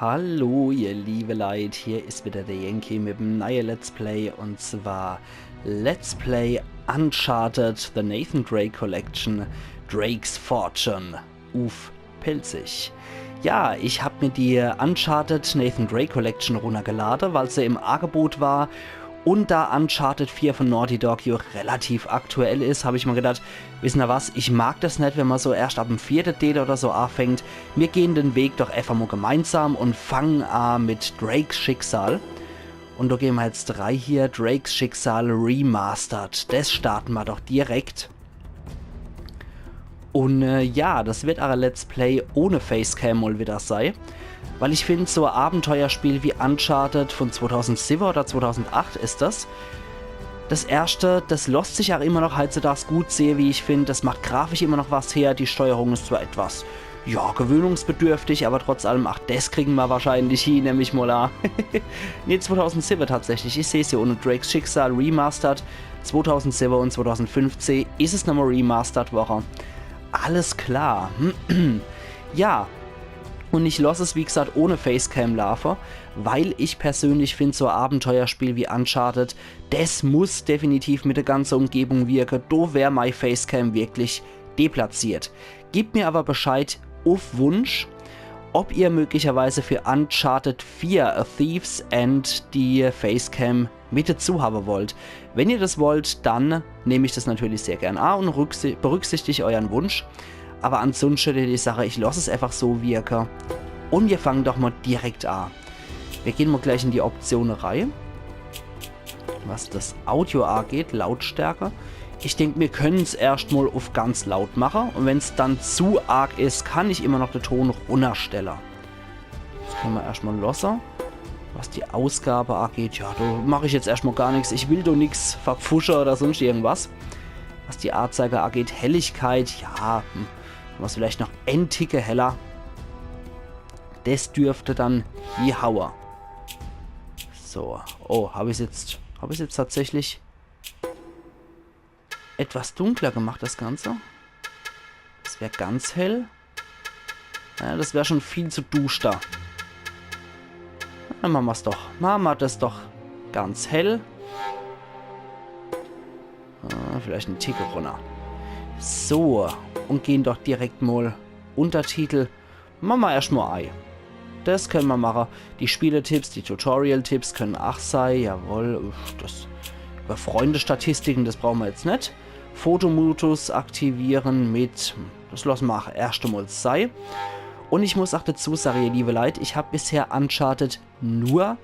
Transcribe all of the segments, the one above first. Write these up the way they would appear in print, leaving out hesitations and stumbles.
Hallo ihr liebe Leute, hier ist wieder der Yankee mit dem neuen Let's Play und zwar Let's Play Uncharted The Nathan Drake Collection Drake's Fortune. Uff, pilzig. Ja, ich habe mir die Uncharted Nathan Drake Collection runtergeladen, weil sie im Angebot war. Und da Uncharted 4 von Naughty Dog ja relativ aktuell ist, habe ich mir gedacht, wissen ihr was, ich mag das nicht, wenn man so erst ab dem 4. Teil oder so anfängt. Wir gehen den Weg doch einfach mal gemeinsam und fangen an mit Drake's Schicksal. Und da gehen wir jetzt 3 hier, Drake's Schicksal Remastered. Das starten wir doch direkt. Und ja, das wird aber Let's Play ohne Facecam mal wieder sein. Weil ich finde, so ein Abenteuerspiel wie Uncharted von 2007 oder 2008 ist das. Das erste, das lässt sich auch immer noch heutzutage gut sehen, wie ich finde. Das macht grafisch immer noch was her. Die Steuerung ist zwar etwas, ja, gewöhnungsbedürftig, aber trotz allem, ach, das kriegen wir wahrscheinlich hin, nämlich mal an. Ne, 2007 tatsächlich. Ich sehe es hier ohne Drake's Schicksal Remastered. 2007 und 2015 ist es nochmal Remastered Woche. Alles klar. Ja. Und ich lasse es, wie gesagt, ohne Facecam laufen, weil ich persönlich finde, so ein Abenteuerspiel wie Uncharted, das muss definitiv mit der ganzen Umgebung wirken. Da wäre mein Facecam wirklich deplatziert. Gebt mir aber Bescheid auf Wunsch, ob ihr möglicherweise für Uncharted 4 A Thief's End die Facecam mit dazu haben wollt. Wenn ihr das wollt, dann nehme ich das natürlich sehr gern an und berücksichtige euren Wunsch. Aber ansonsten die Sache, ich lasse es einfach so wirken. Und wir fangen doch mal direkt an. Wir gehen mal gleich in die Optionerei. Was das Audio angeht, Lautstärke. Ich denke, wir können es erstmal auf ganz laut machen. Und wenn es dann zu arg ist, kann ich immer noch den Ton runterstellen. Das können wir erstmal lossen. Was die Ausgabe angeht, ja, da mache ich jetzt erstmal gar nichts. Ich will doch nichts verpfuschen oder sonst irgendwas. Was die Anzeige angeht, Helligkeit, ja, was vielleicht noch ein Ticke heller. Das dürfte dann hier hauen. So, oh, habe ich es jetzt tatsächlich etwas dunkler gemacht, das Ganze. Das wäre ganz hell. Ja, das wäre schon viel zu duster. Dann machen wir es doch. Machen wir das doch ganz hell. Vielleicht ein Tick runter. So, und gehen doch direkt mal Untertitel. Machen wir erstmal ein. Das können wir machen. Die Spieletipps, die Tutorial-Tipps können auch sein. Jawohl, das über Freunde-Statistiken, das brauchen wir jetzt nicht. Fotomodus aktivieren mit, das lassen wir auch erst einmal sein. Und ich muss auch dazu sagen, ihr liebe Leute, ich habe bisher Uncharted nur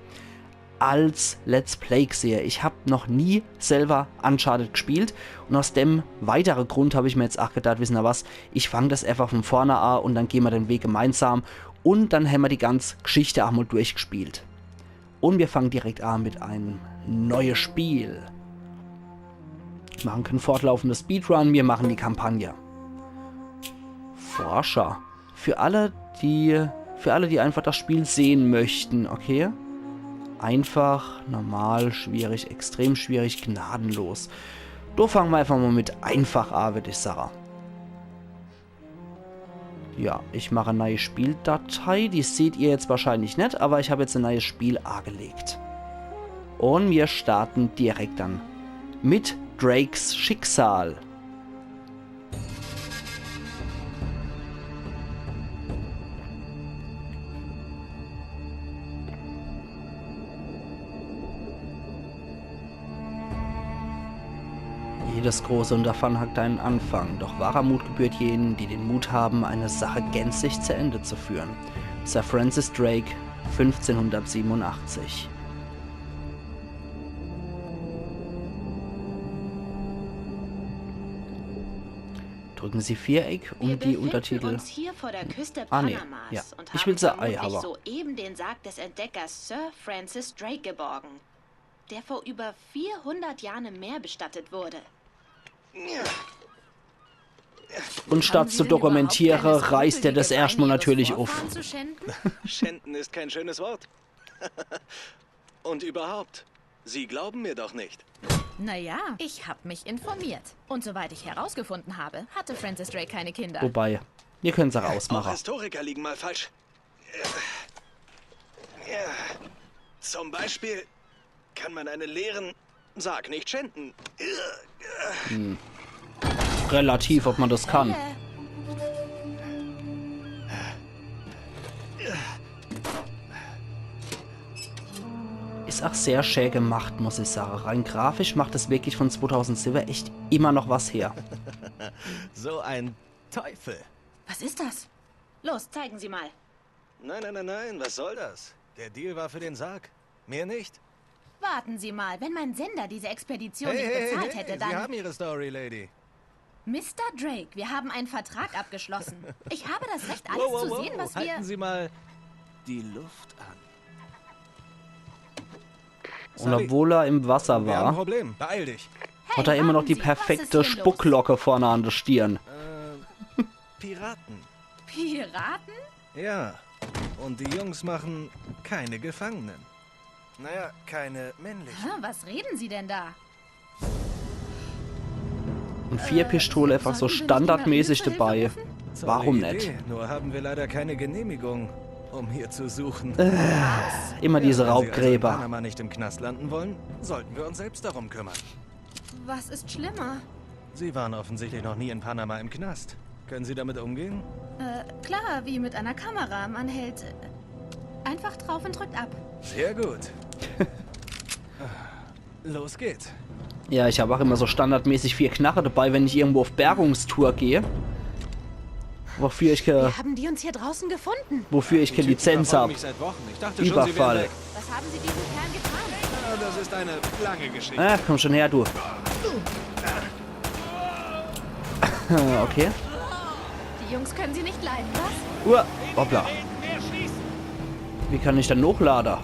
als Let's Play gesehen. Ich habe noch nie selber Uncharted gespielt und aus dem weiteren Grund habe ich mir jetzt auch gedacht, wissen ihr was, ich fange das einfach von vorne an und dann gehen wir den Weg gemeinsam und dann haben wir die ganze Geschichte auch mal durchgespielt. Und wir fangen direkt an mit einem neuen Spiel. Wir machen kein fortlaufendes Speedrun, wir machen die Kampagne. Forscher. Für alle, die einfach das Spiel sehen möchten, okay? Einfach, normal, schwierig, extrem schwierig, gnadenlos. Da fangen wir einfach mal mit einfach an, würde ich sagen. Ja, ich mache eine neue Spieldatei. Die seht ihr jetzt wahrscheinlich nicht, aber ich habe jetzt ein neues Spiel angelegt. Und wir starten direkt dann mit Drake's Schicksal. Jedes große Unterfangen hat einen Anfang, doch wahrer Mut gebührt jenen, die den Mut haben, eine Sache gänzlich zu Ende zu führen. Sir Francis Drake, 1587. Drücken Sie Viereck, um die Untertitel... uns hier vor der Küste nee, Panamas ja. und Ich will haben sie vermutlich soeben den Sarg des Entdeckers Sir Francis Drake geborgen, der vor über 400 Jahren im Meer bestattet wurde. Und statt zu dokumentieren, reißt er das erstmal natürlich auf. Schänden ist kein schönes Wort. Und überhaupt, Sie glauben mir doch nicht. Naja, ich habe mich informiert. Und soweit ich herausgefunden habe, hatte Francis Drake keine Kinder. Wobei, ihr könnt es auch Auch ausmachen. Historiker liegen mal falsch. Ja, zum Beispiel kann man einen leeren Sarg nicht schänden. Relativ, ob man das kann. Ist auch sehr schön gemacht, muss ich sagen. Rein grafisch macht es wirklich von 2007 echt immer noch was her. So ein Teufel. Was ist das? Los, zeigen Sie mal. Nein, was soll das? Der Deal war für den Sarg. Mehr nicht. Warten Sie mal, wenn mein Sender diese Expedition nicht bezahlt hätte, dann... Sie haben Ihre Story, Lady. Mr. Drake, wir haben einen Vertrag abgeschlossen. Ich habe das Recht, alles zu sehen, was wir... Halten Sie mal die Luft an. Und obwohl er im Wasser Wir haben ein war, Problem. Beeil dich. hat er immer noch die warten Sie, was ist perfekte hier los? Spucklocke vorne an der Stirn. Piraten. Piraten? Ja. Und die Jungs machen keine Gefangenen. Naja, keine männlichen. Hä, was reden Sie denn da? Und 4 Pistole einfach so sollten wir nicht standardmäßig die Marine dabei. zur Hilfe Tolle Warum Idee. nicht? Nur haben wir leider keine Genehmigung, um hier zu suchen. Immer diese Wenn Sie also in Raubgräber. Panama nicht im Knast landen wollen, sollten wir uns selbst darum kümmern. Was ist schlimmer? Sie waren offensichtlich noch nie in Panama im Knast. Können Sie damit umgehen? Klar, wie mit einer Kamera. Man hält einfach drauf und drückt ab. Sehr gut. Los geht's. Ja, ich habe auch immer so standardmäßig 4 Knarre dabei, wenn ich irgendwo auf Bergungstour gehe. Wofür ich keine Haben die uns hier draußen gefunden? Lizenz habe. Ich dachte Überfall. Was haben Sie diesem Kerl getan? Das ist eine lange Geschichte. Komm schon her, du. Okay. Die Jungs können Sie nicht leiden, was? Hoppla. Wie kann ich dann hochladen?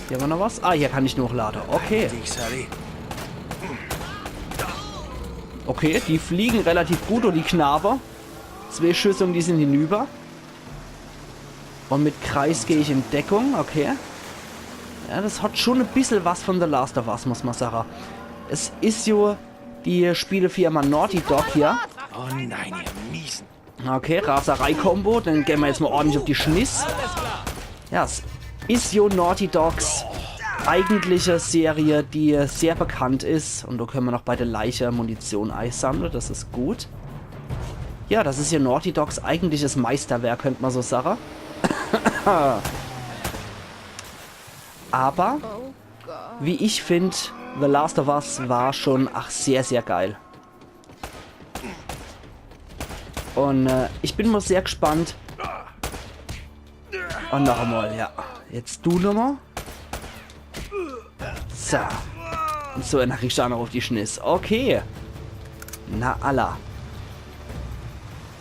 Hier haben wir noch was? Ah, hier kann ich hochladen. Okay. Dich, Sally. Okay, die fliegen relativ gut, oder die Knaber. 2 Schüsse und die sind hinüber. Und mit Kreis gehe ich in Deckung. Okay. Ja, das hat schon ein bisschen was von The Last of Us, muss man sagen. Es ist ja die Spielefirma Naughty Dog hier. Oh nein, ihr Miesen. Okay, Raserei-Kombo. Dann gehen wir jetzt mal ordentlich auf die Schniss. Ja, es ist ja Naughty Dogs eigentliche Serie, die sehr bekannt ist. Und da können wir noch bei der Leiche Munition einsammeln. Das ist gut. Ja, das ist ja Naughty Dogs eigentliches Meisterwerk, könnte man so sagen. Aber, wie ich finde, The Last of Us war schon sehr, sehr geil. Und ich bin mal sehr gespannt. Und noch einmal, ja. Jetzt du nochmal. So. Und so, dann kriegst du auch noch auf die Schniss. Okay. Na Allah.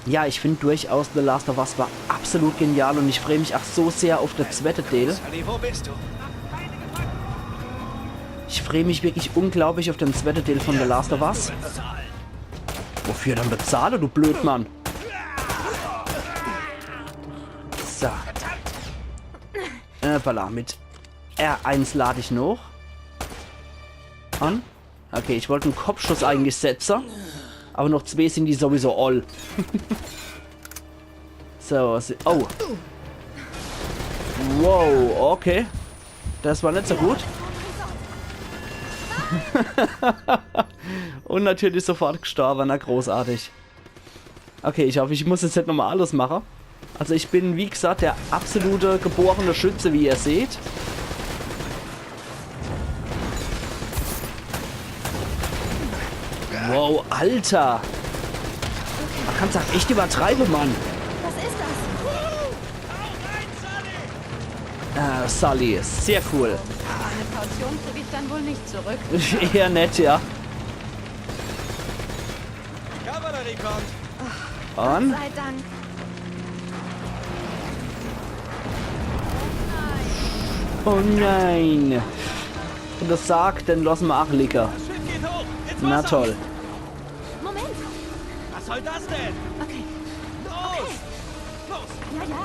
Ja, ich finde durchaus The Last of Us war absolut genial und ich freue mich auch so sehr auf das zweite Teil. Sally, wo bist du? Ich freue mich wirklich unglaublich auf den zweiten Teil von The Last of Us. Wofür dann bezahle, du Blödmann? So. Voilà, mit R1 lade ich noch. An. Okay, ich wollte einen Kopfschuss eigentlich setzen. Aber noch 2 sind die sowieso all. So, oh. Wow, okay. Das war nicht so gut. Und natürlich sofort gestorben, na großartig. Okay, ich hoffe, ich muss jetzt nicht nochmal alles machen. Also ich bin, wie gesagt, der absolute geborene Schütze, wie ihr seht. Wow, Alter. Man kann es auch echt übertreiben, Mann. Was ist das? Sully ist sehr cool. Eine Kaution kriege ich dann wohl nicht zurück. Eher nett, ja. Kavallerie kommt. Und? Sei Dank. Oh nein. Wenn das sagt, dann lassen wir auch liegen. Das Schiff geht hoch. Ins Na Wasser. toll. Moment. Was soll das denn? Okay. Los! Los! Ja, ja.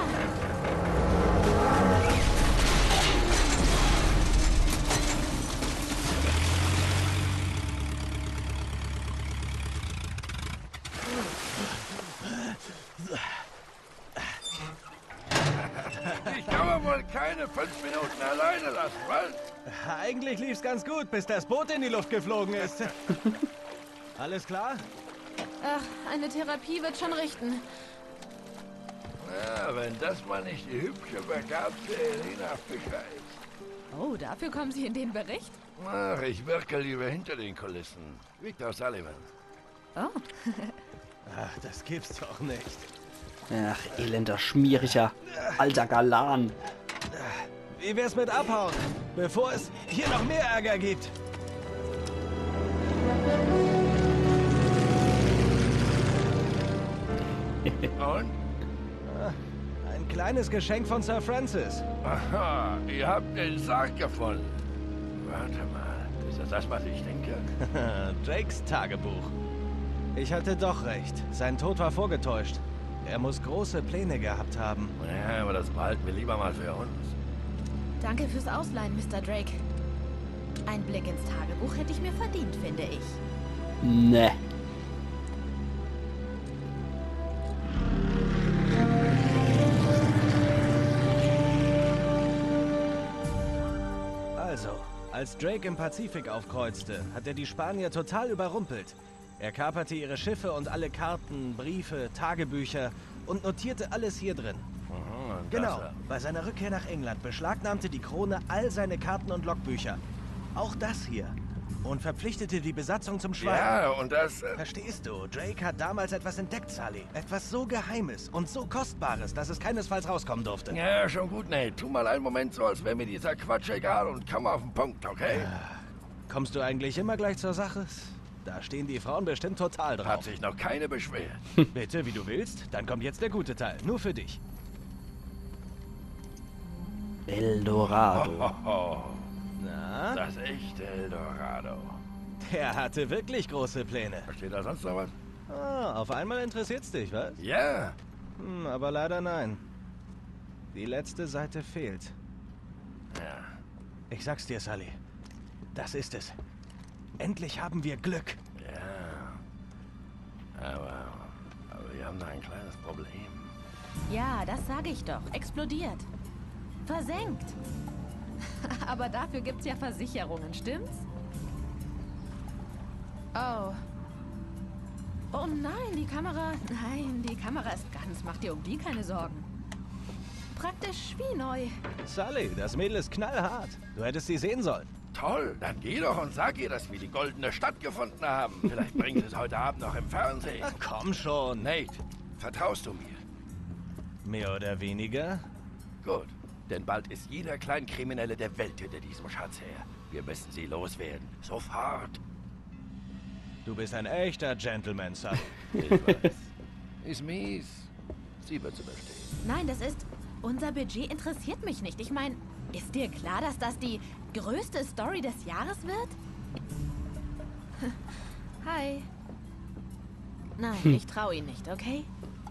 Ich kann man wohl keine 5 Minuten alleine lassen, was? Eigentlich lief's ganz gut, bis das Boot in die Luft geflogen ist. Alles klar? Ach, eine Therapie wird schon richten. Ja, wenn das mal nicht die hübsche, begabte Elena Fischer ist. Oh, dafür kommen Sie in den Bericht? Ach, ich wirke lieber hinter den Kulissen. Victor Sullivan. Oh. Ach, das gibt's doch nicht. Ach, elender, schmieriger, alter Galan. Wie wär's mit abhauen, bevor es hier noch mehr Ärger gibt? Und? Ein kleines Geschenk von Sir Francis. Aha, ihr habt den Sarg gefunden. Warte mal, ist das, was ich denke? Drakes Tagebuch. Ich hatte doch recht. Sein Tod war vorgetäuscht. Er muss große Pläne gehabt haben. Ja, aber das behalten wir lieber mal für uns. Danke fürs Ausleihen, Mr. Drake. Ein Blick ins Tagebuch hätte ich mir verdient, finde ich. Ne. Also, als Drake im Pazifik aufkreuzte, hat er die Spanier total überrumpelt. Er kaperte ihre Schiffe und alle Karten, Briefe, Tagebücher und notierte alles hier drin. Und Genau, das, bei seiner Rückkehr nach England beschlagnahmte die Krone all seine Karten und Logbücher. Auch das hier. Und verpflichtete die Besatzung zum Schweigen. ja, und das... Verstehst du, Drake hat damals etwas entdeckt, Sully. Etwas so Geheimes und so Kostbares, dass es keinesfalls rauskommen durfte. Ja, schon gut, Nate. Tu mal einen Moment so, als wäre mir dieser Quatsch egal und komm auf den Punkt, okay? Kommst du eigentlich immer gleich zur Sache? Da stehen die Frauen bestimmt total Hat drauf. sich noch keine beschwert. Bitte, wie du willst. Dann kommt jetzt der gute Teil. Nur für dich. Eldorado. Hoho, Na, das echte Eldorado. der hatte wirklich große Pläne. Versteht da sonst noch was? Ah, auf einmal interessiert's dich, was? Ja. Aber leider nein. Die letzte Seite fehlt. Ja. Ich sag's dir, Sully. Das ist es. Endlich haben wir Glück. Ja. Aber wir haben da ein kleines Problem. Ja, das sage ich doch. Explodiert. Versenkt. Aber dafür gibt's ja Versicherungen, stimmt's? Oh. Oh nein, die Kamera... Nein, die Kamera ist ganz. Mach dir um die keine Sorgen. Praktisch wie neu. Sully, das Mädel ist knallhart. Du hättest sie sehen sollen. Toll, dann geh doch und sag ihr, dass wir die goldene Stadt gefunden haben. Vielleicht bringen sie es heute Abend noch im Fernsehen. Ach, komm schon. Nate, vertraust du mir? Mehr oder weniger? Gut, denn bald ist jeder Kleinkriminelle der Welt hinter diesem Schatz her. Wir müssen sie loswerden. Sofort. Du bist ein echter Gentleman, Sully. Ich weiß. Ist mies. Sie wird zu bestehen. Nein, das ist... Unser Budget interessiert mich nicht. Ich meine, ist dir klar, dass das die größte Story des Jahres wird? Hi. Nein, ich traue ihn nicht, okay?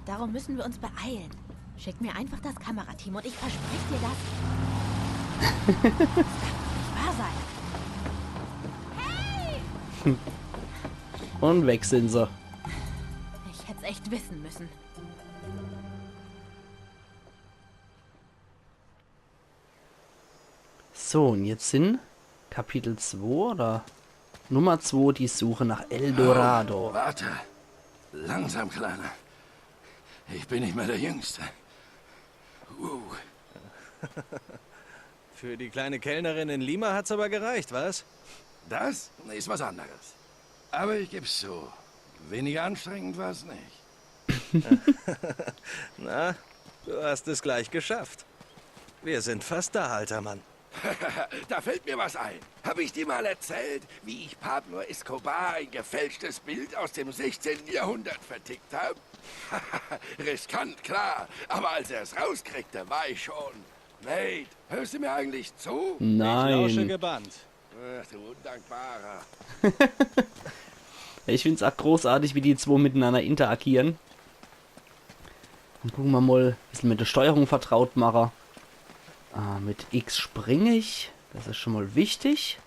Darum müssen wir uns beeilen. Schick mir einfach das Kamerateam und ich verspreche dir das. Das kann doch nicht wahr sein. Hey! Und weg sind sie. Ich hätte es echt wissen müssen. So, und jetzt sind Kapitel 2 oder Nummer 2 die Suche nach Eldorado. Oh, warte. Langsam, Kleiner. Ich bin nicht mehr der Jüngste. Für die kleine Kellnerin in Lima hat's aber gereicht, was? Das ist was anderes. Aber ich geb's zu. Weniger anstrengend war es nicht. Na, du hast es gleich geschafft. Wir sind fast da, alter Mann. Da fällt mir was ein. Habe ich dir mal erzählt, wie ich Pablo Escobar ein gefälschtes Bild aus dem 16. Jahrhundert vertickt habe? Riskant, klar. Aber als er es rauskriegte, war ich schon... Nate, hörst du mir eigentlich zu? Ich lausche Nein. gebannt. Ach, du Undankbarer. Ich finde es auch großartig, wie die zwei miteinander interagieren. Dann gucken wir mal ein bisschen mit der Steuerung vertraut machen. Mit X springe ich. Das ist schon mal wichtig.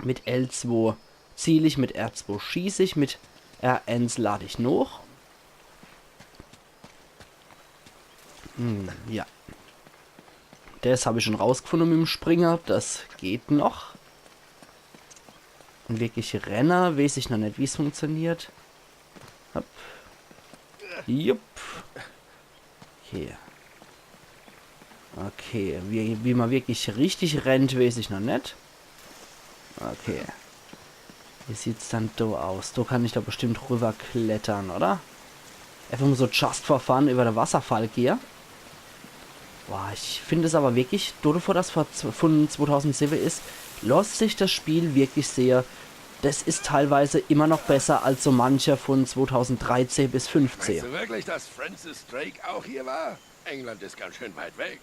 Mit L2 ziele ich, mit R2 schieße ich, mit R1 lade ich noch. Ja. Das habe ich schon rausgefunden mit dem Springer. Das geht noch. Und wirklich Renner, weiß ich noch nicht, wie es funktioniert. Hopp. Jupp. Okay. Okay, wie man wirklich richtig rennt, weiß ich noch nicht. Okay. Wie sieht's dann da aus? Da kann ich da bestimmt rüber klettern, oder? Einfach mal so just for fun über den Wasserfall gehe. Boah, ich finde es aber wirklich, bevor das von 2007 ist, lässt sich das Spiel wirklich sehr. Das ist teilweise immer noch besser als so mancher von 2013 bis 2015. Weißt du wirklich, dass Francis Drake auch hier war? England ist ganz schön weit weg.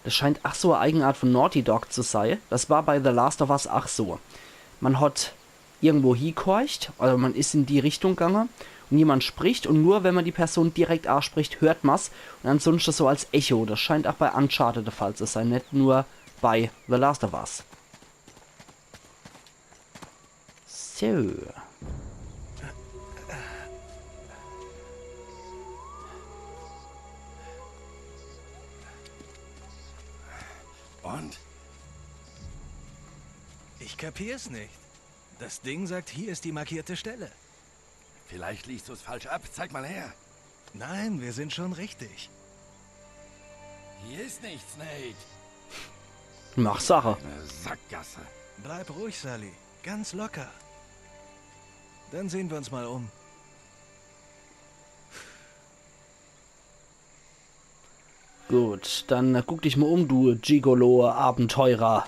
Das scheint ach so eine Eigenart von Naughty Dog zu sein. Das war bei The Last of Us ach so. Man hat irgendwo hingehorcht, also man ist in die Richtung gegangen und jemand spricht und nur wenn man die Person direkt anspricht, hört man es und ansonsten so als Echo. Das scheint auch bei Uncharted der Fall zu sein, nicht nur bei The Last of Us. So. Und? Ich kapier's nicht. Das Ding sagt, hier ist die markierte Stelle. Vielleicht liest du es falsch ab. Zeig mal her. Nein, wir sind schon richtig. Hier ist nichts, Nate. Mach Sache. Eine Sackgasse. Bleib ruhig, Sully. Ganz locker. Dann sehen wir uns mal um. Gut, dann guck dich mal um, du Gigolo-Abenteurer.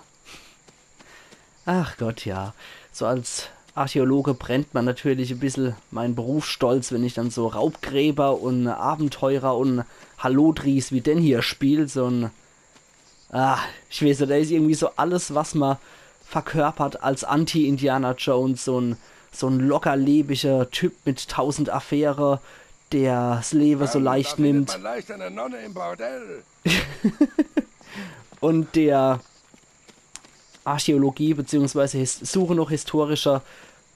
Ach Gott, ja. So als Archäologe brennt man natürlich ein bisschen meinen Berufsstolz, wenn ich dann so Raubgräber und Abenteurer und Hallodris wie den hier spiele. So ein... ich weiß nicht, da ist irgendwie so alles, was man verkörpert als Anti-Indiana Jones. So ein lockerlebiger Typ mit 1000 Affäre, der das Leben so leicht nimmt. Man leicht eine Nonne im Bordell. Und der Archäologie bzw. Suche nach historischer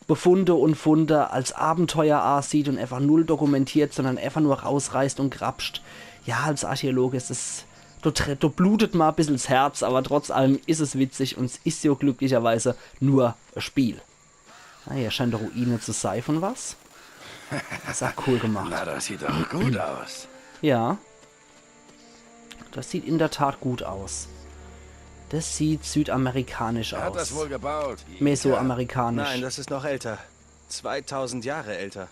Befunde und Funde als Abenteuer aussieht und einfach null dokumentiert, sondern einfach nur rausreißt und grapscht. Ja, als Archäologe ist es... Da blutet mal ein bisschen das Herz, aber trotz allem ist es witzig und es ist ja glücklicherweise nur ein Spiel. Hier scheint eine Ruine zu sein von was. Das ist auch cool gemacht. Na, das sieht doch gut aus. Ja. Das sieht in der Tat gut aus. Das sieht südamerikanisch Wer hat das aus. wohl gebaut? Mesoamerikanisch. Nein, das ist noch älter. 2000 Jahre älter.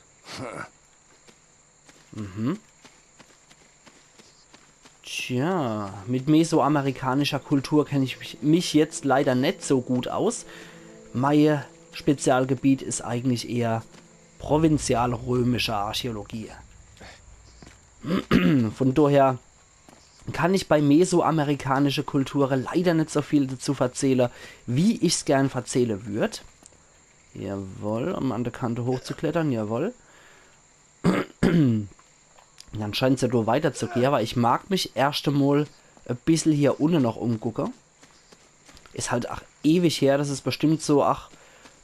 Tja, mit mesoamerikanischer Kultur kenne ich mich jetzt leider nicht so gut aus. Mein Spezialgebiet ist eigentlich eher provinzial-römische Archäologie. Von daher kann ich bei mesoamerikanischer Kultur leider nicht so viel dazu erzählen, wie ich es gern erzählen würde. Jawohl, um an der Kante hochzuklettern, jawohl. Dann scheint es ja nur weiterzugehen, aber ich mag mich erst einmal ein bisschen hier unten noch umgucken. Ist halt ewig her, das ist bestimmt so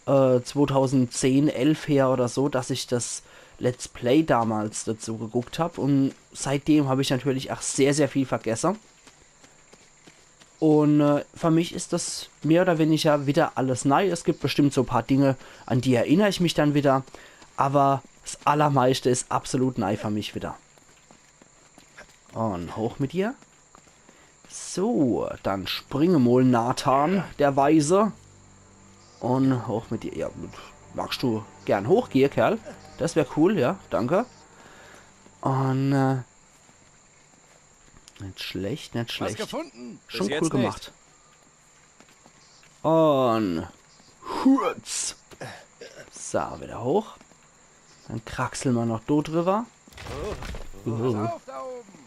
2010, 11 her oder so, dass ich das Let's Play damals dazu geguckt habe und seitdem habe ich natürlich auch sehr, sehr viel vergessen. Und für mich ist das mehr oder weniger wieder alles neu. Es gibt bestimmt so ein paar Dinge, an die erinnere ich mich dann wieder, aber das Allermeiste ist absolut neu für mich wieder. Und hoch mit dir. So, dann springe mal Nathan, der Weise. Und hoch mit dir. Ja, magst du gern hochgehen, Kerl? Das wäre cool, ja, danke. Und nicht schlecht, nicht schlecht. Was gefunden? Schon Bis cool jetzt gemacht. Und Hurz. So, wieder hoch. Dann kraxeln wir noch dort drüber. Pass auf da oben.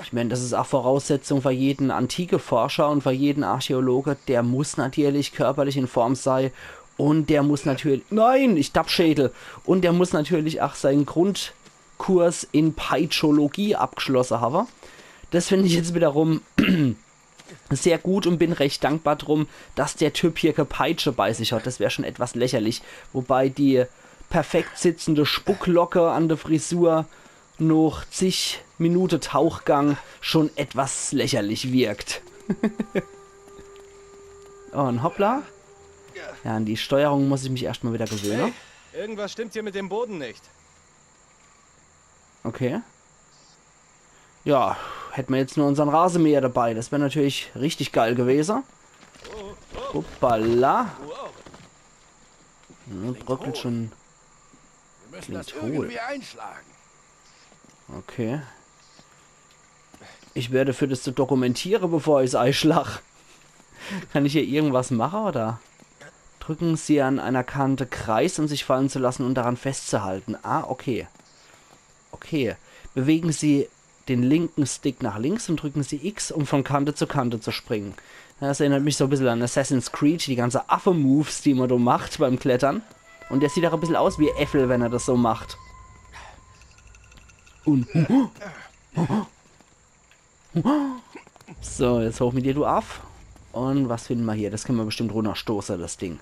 Ich meine, das ist auch Voraussetzung für jeden antike Forscher und für jeden Archäologe. Der muss natürlich körperlich in Form sein. Und der muss natürlich... Nein, ich Dappschädel. Und der muss natürlich auch seinen Grundkurs in Peitschologie abgeschlossen haben. Das finde ich jetzt wiederum sehr gut und bin recht dankbar drum, dass der Typ hier keine Peitsche bei sich hat. Das wäre schon etwas lächerlich. Wobei die perfekt sitzende Spucklocke an der Frisur noch zig Minute Tauchgang schon etwas lächerlich wirkt. Oh, und hoppla. Ja, an die Steuerung muss ich mich erstmal wieder gewöhnen. Hey, irgendwas stimmt hier mit dem Boden nicht. Okay. Ja, hätten wir jetzt nur unseren Rasenmäher dabei. Das wäre natürlich richtig geil gewesen. Hoppala. Ja, bröckelt schon. Wir müssen das Klingt hohl. irgendwie einschlagen. Okay. Ich werde für das zu dokumentieren, bevor ich es einschlag. Kann ich hier irgendwas machen, oder? Drücken Sie an einer Kante Kreis, um sich fallen zu lassen und daran festzuhalten. Ah, okay. Okay. Bewegen Sie den linken Stick nach links und drücken Sie X, um von Kante zu Kante zu springen. Das erinnert mich so ein bisschen an Assassin's Creed, die ganze Affe-Moves, die man da macht beim Klettern. Und der sieht auch ein bisschen aus wie Äffel, wenn er das so macht. Und... So, jetzt hoch mit dir, du Aff. Und was finden wir hier? Das können wir bestimmt runterstoßen, das Ding.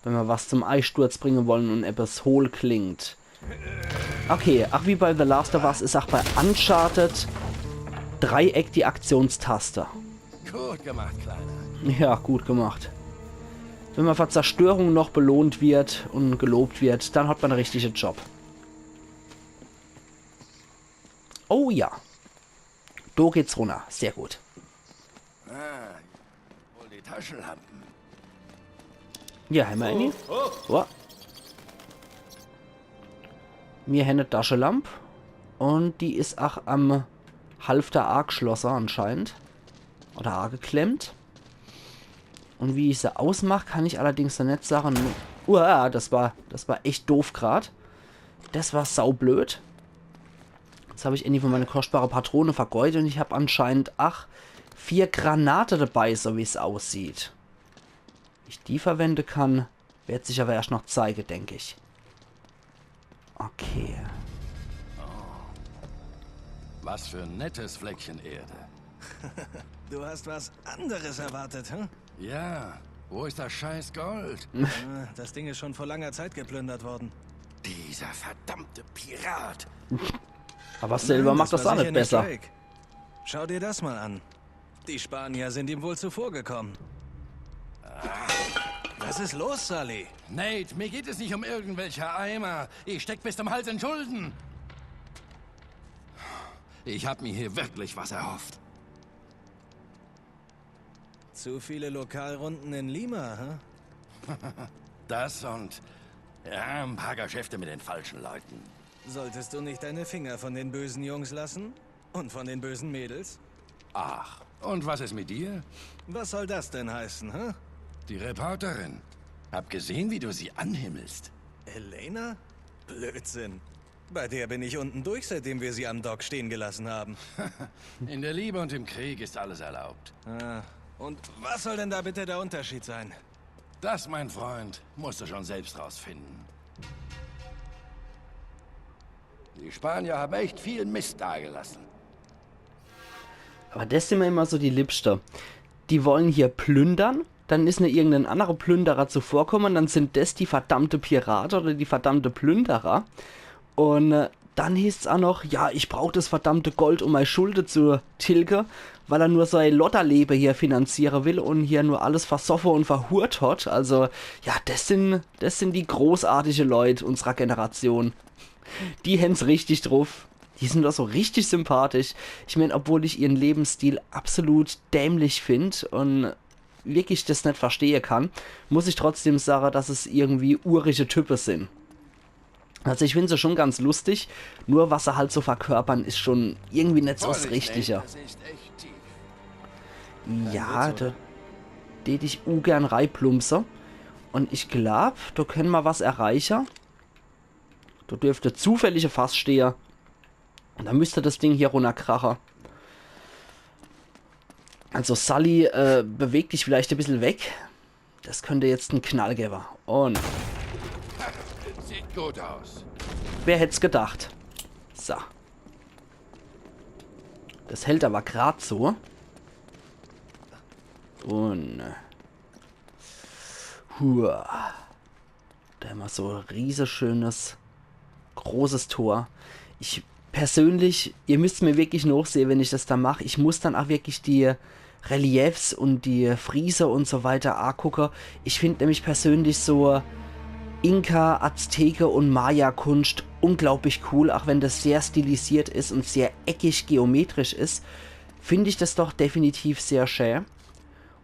Wenn wir was zum Eissturz bringen wollen und etwas hohl klingt. Okay, ach wie bei The Last of Us ist auch bei Uncharted Dreieck die Aktionstaste. Gut gemacht, Kleiner. Ja, gut gemacht. Wenn man für Zerstörung noch belohnt wird und gelobt wird, dann hat man einen richtigen Job. Oh ja. Da geht's runter. Sehr gut. Ah, wohl die Taschenlampen. Ja, haben wir eine? Oh. Mir haben eine Taschenlampe. Und die ist auch am Halfter Argschlosser anscheinend. Oder angeklemmt. Und wie ich sie ausmache, kann ich allerdings noch nicht sagen. Uah, das war echt doof gerade. Das war saublöd. Jetzt habe ich endlich von meine kostbare Patrone vergeudet und ich habe anscheinend, 4 Granate dabei, so wie es aussieht. Wie ich die verwenden kann, wird sich aber erst noch zeigen, denke ich. Okay. Was für ein nettes Fleckchen Erde. Du hast was anderes erwartet, hm? Ja, wo ist das scheiß Gold? Das Ding ist schon vor langer Zeit geplündert worden. Dieser verdammte Pirat. Aber selber Nein, macht das war auch nicht sicher besser. Drake. Schau dir das mal an. Die Spanier sind ihm wohl zuvorgekommen. Was ist los, Sully? Nate, mir geht es nicht um irgendwelche Eimer. Ich steck bis zum Hals in Schulden. Ich habe mir hier wirklich was erhofft. Zu viele Lokalrunden in Lima, hm? Das und ja, ein paar Geschäfte mit den falschen Leuten. Solltest du nicht deine Finger von den bösen Jungs lassen? Und von den bösen Mädels? Ach, und was ist mit dir? Was soll das denn heißen, hm? Die Reporterin. Hab gesehen, wie du sie anhimmelst. Elena? Blödsinn. Bei der bin ich unten durch, seitdem wir sie am Dock stehen gelassen haben. In der Liebe und im Krieg ist alles erlaubt. Und was soll denn da bitte der Unterschied sein? Das, mein Freund, musst du schon selbst rausfinden. Die Spanier haben echt viel Mist dagelassen. Aber das sind mir immer so die Liebste. Die wollen hier plündern, dann ist irgendein anderer Plünderer zuvorkommen, dann sind das die verdammte Piraten oder die verdammte Plünderer. Und dann hieß es auch noch, ja, ich brauche das verdammte Gold, um meine Schulden zu tilgen, weil er nur sein Lotterleben hier finanzieren will und hier nur alles versoffen und verhurt hat. Also, ja, das sind die großartigen Leute unserer Generation. Die hängen's richtig drauf. Die sind doch so richtig sympathisch. Ich meine, obwohl ich ihren Lebensstil absolut dämlich finde und wirklich das nicht verstehen kann, muss ich trotzdem sagen, dass es irgendwie urische Typen sind. Also ich finde sie schon ganz lustig, nur was sie halt so verkörpern, ist schon irgendwie nicht so das Richtige. Das ist echt tief. Ja, da tät ich ungern reinplumpse. Und ich glaube, da können wir was erreichen. Da dürfte zufällige Fass stehen. Und dann müsste das Ding hier runterkrachen. Also Sully, beweg dich vielleicht ein bisschen weg. Das könnte jetzt ein Knall geben. Und Sieht gut aus. wer hätte es gedacht? So. Das hält aber gerade so. Und da haben wir so ein riesenschönes, großes Tor. Ich persönlich, ihr müsst mir wirklich nachsehen, wenn ich das da mache. Ich muss dann auch wirklich die Reliefs und die Friese und so weiter angucken. Ich finde nämlich persönlich so Inka, Azteke und Maya-Kunst unglaublich cool, auch wenn das sehr stilisiert ist und sehr eckig geometrisch ist, finde ich das doch definitiv sehr schön.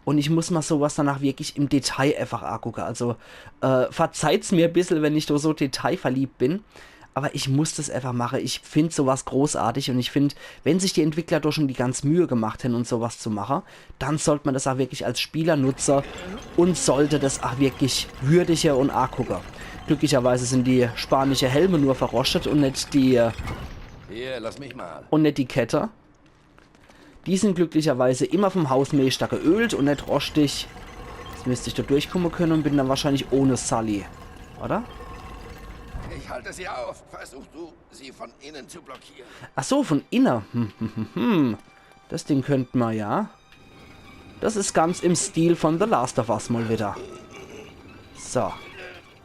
Und ich muss mal sowas danach wirklich im Detail einfach angucken. Also verzeiht's mir ein bisschen, wenn ich da so detailverliebt bin. Aber ich muss das einfach machen. Ich finde sowas großartig und ich finde, wenn sich die Entwickler doch schon die ganz Mühe gemacht haben, uns sowas zu machen, dann sollte man das auch wirklich als Spieler nutzen und sollte das auch wirklich würdiger und angucken. Glücklicherweise sind die spanischen Helme nur verrostet und nicht die Hier, lass mich mal. und nicht die Kette. Die sind glücklicherweise immer vom Hausmeister geölt und nicht rostig. Jetzt müsste ich da durchkommen können und bin dann wahrscheinlich ohne Sully. Oder? Ich halte sie auf. Versuch du, sie von innen zu blockieren. Ach so, von innen. Das Ding könnten wir ja. Das ist ganz im Stil von The Last of Us mal wieder. So.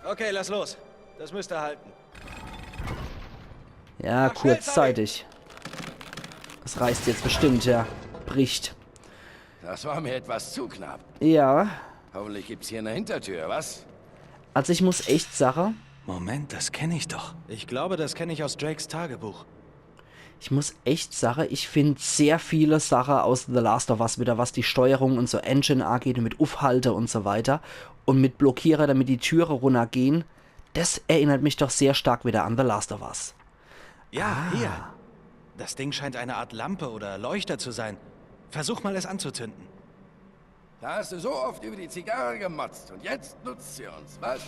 Okay, lass los. Das müsste halten. Ja, Mach schnell, kurzzeitig. Das reißt jetzt bestimmt, ja. Bricht. Das war mir etwas zu knapp. Ja. Hoffentlich gibt's hier eine Hintertür, was? Also ich muss echt sagen, Moment, das kenne ich doch. Ich glaube, das kenne ich aus Drakes Tagebuch. ich finde sehr viele Sachen aus The Last of Us wieder, was die Steuerung und so Engine angeht, mit Aufhalte und so weiter. Und mit Blockierer, damit die Türe runtergehen. Das erinnert mich doch sehr stark wieder an The Last of Us. Ja, hier. Das Ding scheint eine Art Lampe oder Leuchter zu sein. Versuch mal, es anzuzünden. Da hast du so oft über die Zigarre gemotzt und jetzt nutzt sie uns, was?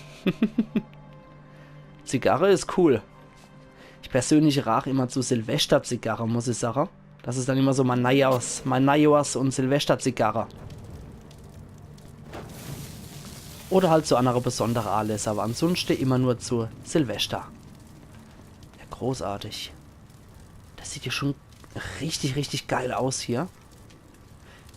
Zigarre ist cool. Ich persönlich rauche immer zu Silvester-Zigarre, muss ich sagen. Das ist dann immer so mein Neujahrs- und Silvester-Zigarre. Oder halt zu anderer besonderer Anlässe, aber ansonsten immer nur zu Silvester. Ja, großartig. Das sieht ja schon richtig, richtig geil aus hier.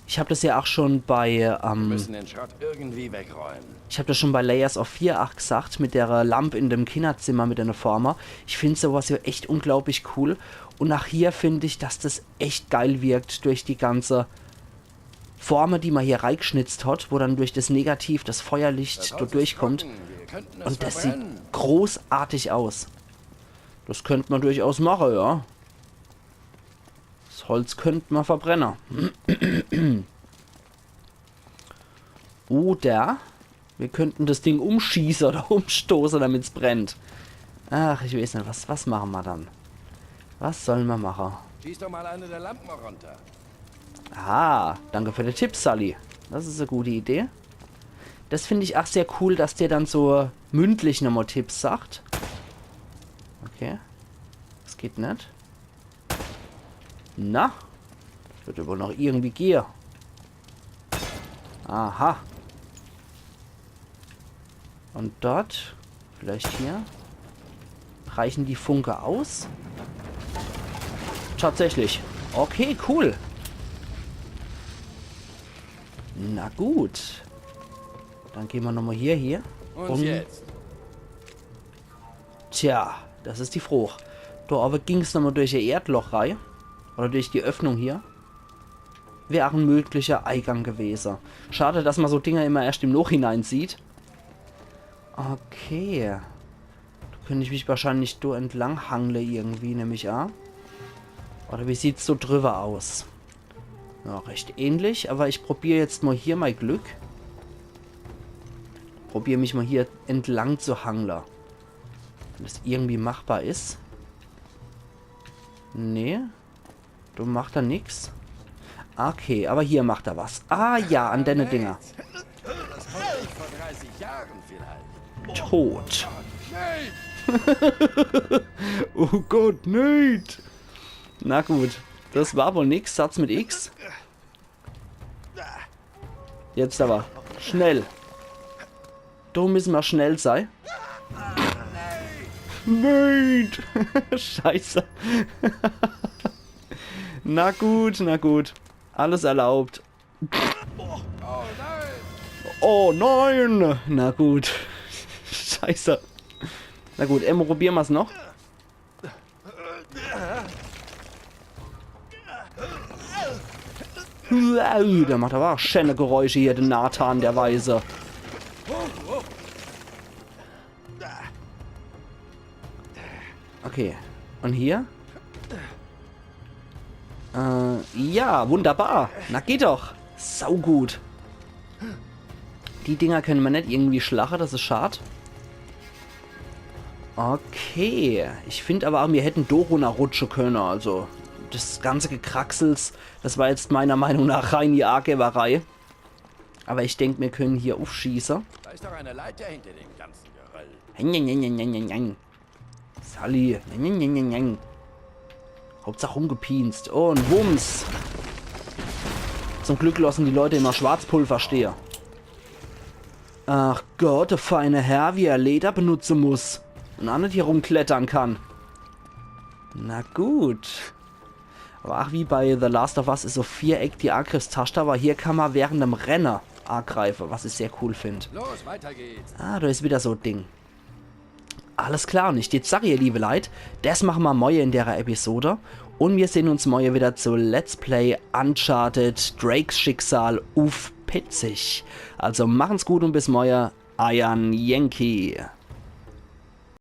Ich habe das ja auch schon bei, Wir müssen den Schrott irgendwie wegräumen. ich habe das schon bei Layers of 4 auch gesagt, mit der Lampe in dem Kinderzimmer mit einer Former. Ich finde sowas ja echt unglaublich cool. Und nach hier finde ich, dass das echt geil wirkt durch die ganze Forme, die man hier reingeschnitzt hat, wo dann durch das Negativ das Feuerlicht dort durchkommt. Und das sieht großartig aus. Das könnte man durchaus machen, ja. Das Holz könnte man verbrennen. Oder wir könnten das Ding umschießen oder umstoßen, damit es brennt. Ach, ich weiß nicht, was machen wir dann? Was sollen wir machen? Schieß doch mal eine der Lampen runter. Ah, danke für den Tipp, Sully. Das ist eine gute Idee. Das finde ich auch sehr cool, dass der dann so mündlich nochmal Tipps sagt. Okay. Das geht nicht. Na? Das wird wohl noch irgendwie gehen. Aha. Und dort, vielleicht hier, reichen die Funke aus? Tatsächlich. Okay, cool. Na gut. Dann gehen wir nochmal hier. Und jetzt? Tja, das ist die Frucht. Da aber ging es nochmal durch ihr Erdloch rein. Oder durch die Öffnung hier. Wäre ein möglicher Eingang gewesen. Schade, dass man so Dinger immer erst im Nachhinein sieht. Okay. Da könnte ich mich wahrscheinlich da entlang hangle irgendwie, nehme ich an. Oder wie sieht es so drüber aus? Ja, recht ähnlich, aber ich probiere jetzt mal hier mein Glück. Probiere mich mal hier entlang zu hangeln. Wenn das irgendwie machbar ist. Nee. Du macht da nichts. Okay, aber hier macht er was. Ah ja, an deine Dinger. Das konnte ich vor 30 Jahren vielleicht. Tot. Nein! Oh Gott, nicht. Na gut, das war wohl nix. Satz mit X. Jetzt aber. Schnell. Da müssen wir schnell sein. Nein! Scheiße. Na gut, na gut. Alles erlaubt. Oh nein! Oh nein! Na gut. Scheiße. Na gut, probieren wir es noch. Der macht aber auch schöne Geräusche hier, der Nathan, der Weise. Okay. Und hier? Ja, wunderbar. Na, geht doch. Saugut. Die Dinger können wir nicht irgendwie schlagen, das ist schade. Okay. Ich finde aber auch, wir hätten doch runterrutschen können, also... Das ganze Gekraxels, das war jetzt meiner Meinung nach rein die Argeberei. Aber ich denke, wir können hier aufschießen. Da ist doch eine Leiter hinter dem ganzen Geröll. Sally. Hauptsache rumgepinst. Oh, und Wumms. Zum Glück lassen die Leute immer Schwarzpulver stehen. Ach Gott, der feine Herr, wie er Leder benutzen muss. Und auch nicht hier rumklettern kann. Na gut. Aber ach, wie bei The Last of Us ist so Viereck die Angriffstaste, aber hier kann man während dem Rennen angreifen, was ich sehr cool finde. Los, weiter geht's. Ah, da ist wieder so ein Ding. Alles klar, und ich jetzt sage ihr, liebe Leute, das machen wir morgen in der Episode. Und wir sehen uns morgen wieder zu Let's Play Uncharted Drakes Schicksal auf Pitzig. Also machen's gut und bis morgen. Ian Yankee.